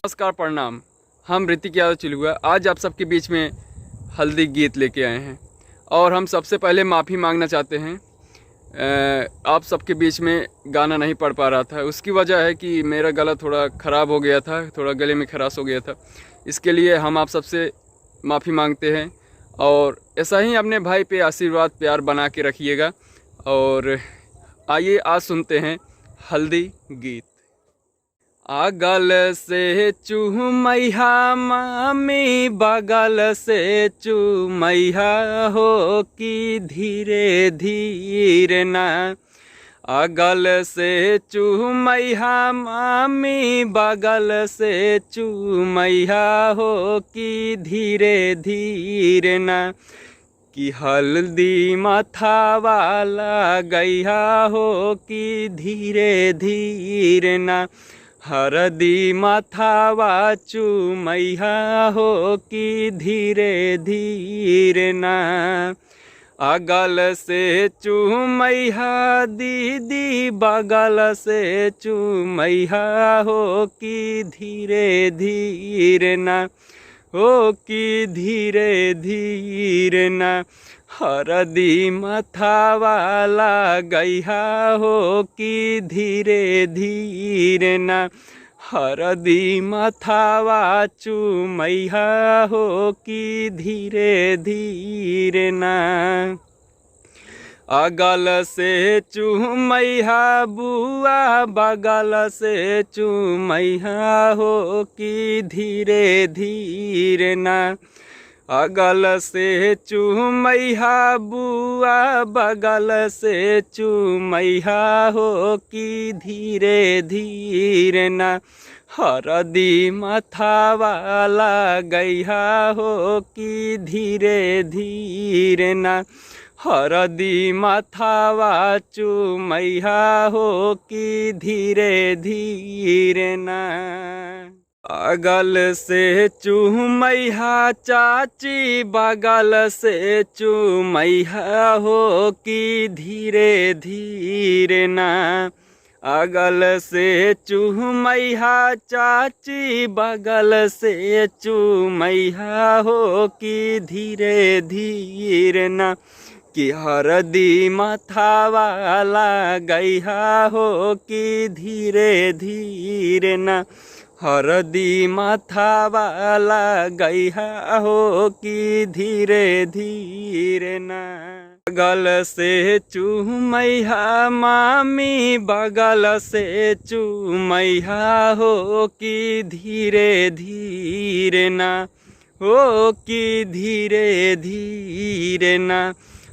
नमस्कार, प्रणाम। हम ऋतिक यादव चिलुआ आज आप सबके बीच में हल्दी गीत लेके आए हैं और हम सबसे पहले माफ़ी मांगना चाहते हैं। आप सबके बीच में गाना नहीं पढ़ पा रहा था, उसकी वजह है कि मेरा गला थोड़ा ख़राब हो गया था, थोड़ा गले में खराश हो गया था। इसके लिए हम आप सबसे माफ़ी मांगते हैं और ऐसा ही अपने भाई पे आशीर्वाद प्यार बना के रखिएगा। और आइए आज सुनते हैं हल्दी गीत। अगल से चूमैया मामी बगल से चूमैया हो कि धीरे धीरे ना। अगल से चूमैया मामी बगल से चूमैया हो कि धीरे धीरे ना। कि हल्दी माथावा लगैया हो कि धीरे धीरे ना। हरदी माथावा चूमैया हो कि धीरे धीरे ना। अगल से चूमैया दीदी बगल से चूमैया हो कि धीरे धीरे ना। हो कि धीरे धीरे ना। हरदी माथावा लगैया हो कि धीरे धीरे ना। हरदी माथावा चूमैया हो कि धीरे धीरे ना। अगल से चूमैया बुआ बगल से चूमैया हो कि धीरे धीरे ना। अगल से चूमैया बुआ बगल से चूमैया हो कि धीरे धीरे ना। हरदी माथावा लगैया हो कि धीरे धीरे ना। हरदी माथावा चूमैया हो कि धीरे धीरे ना। अगल से चूमैया चाची बगल से चूमैया हो कि धीरे धीरे ना। अगल से चूमैया चाची बगल से चूमैया हो कि धीरे धीरे ना। कि हरदी माथावा लगैया हो कि धीरे धीरे ना। हरदी माथावा लगैया हो कि धीरे धीरे ना। बगल से चूमैया मामी बगल से चूमैया हो कि धीरे धीरे ना। हो कि धीरे धीरे ना।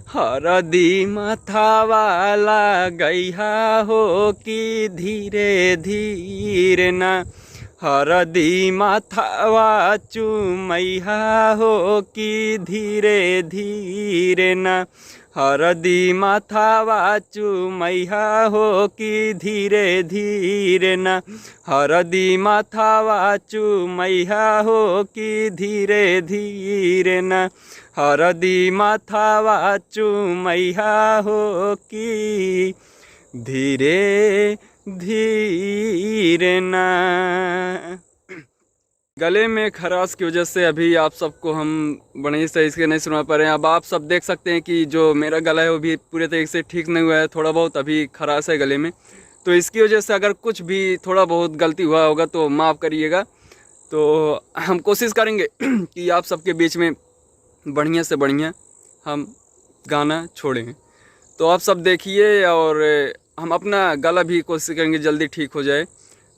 हरदी माथावा लगैया हो कि धीरे धीरे ना। हरदी माथावा चूमैया हो कि धीरे धीरे ना। हरदी माथावा चूमैया हो कि धीरे धीरे ना। हरदी माथावा चूमैया हो कि धीरे धीरे ना। हरदी माथावा चूमैया हो कि धीरे धीरे ना। गले में खराश की वजह से अभी आप सबको हम बड़े ही सही से नहीं सुना पा रहे हैं। अब आप सब देख सकते हैं कि जो मेरा गला है वो भी पूरे तरीके से ठीक नहीं हुआ है, थोड़ा बहुत अभी खराश है गले में। तो इसकी वजह से अगर कुछ भी थोड़ा बहुत गलती हुआ होगा तो माफ़ करिएगा। तो हम कोशिश करेंगे कि आप सबके बीच में बढ़िया से बढ़िया हम गाना छोड़ें। तो आप सब देखिए और हम अपना गला भी कोशिश करेंगे जल्दी ठीक हो जाए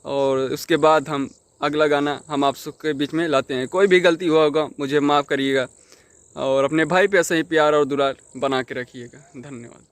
और उसके बाद हम अगला गाना हम आप सबके बीच में लाते हैं। कोई भी गलती हुआ होगा मुझे माफ़ करिएगा और अपने भाई पे ऐसे ही प्यार और दुलार बना के रखिएगा। धन्यवाद।